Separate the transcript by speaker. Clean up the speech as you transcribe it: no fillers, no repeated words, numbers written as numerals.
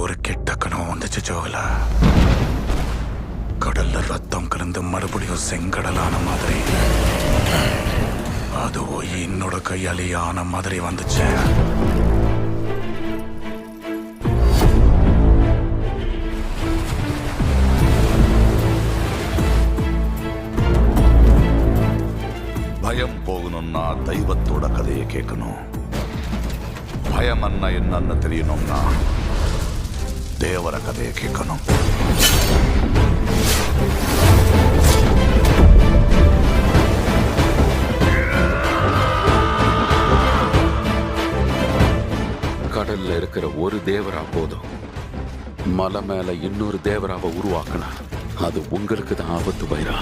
Speaker 1: ஒரு கெட்ட கனவு வந்துச்சு ஜோகலா. கடல்ல ரத்தம் கலந்து மறுபடியும் செங்கடலான மாதிரி, அதுவும் என்னோட கையாலேயே ஆன மாதிரி வந்துச்சு.
Speaker 2: பயம் போகணும்னா தெய்வத்தோட கதையை கேட்கணும். பயம் என்னன்னு தெரியணும்னா தேவர கதையை கேட்கணும்.
Speaker 3: கடல்ல இருக்கிற ஒரு தேவரா போதும். மலை மேல இன்னொரு தேவராவை உருவாக்கினா அது உங்களுக்கு தான் ஆபத்து பைரா.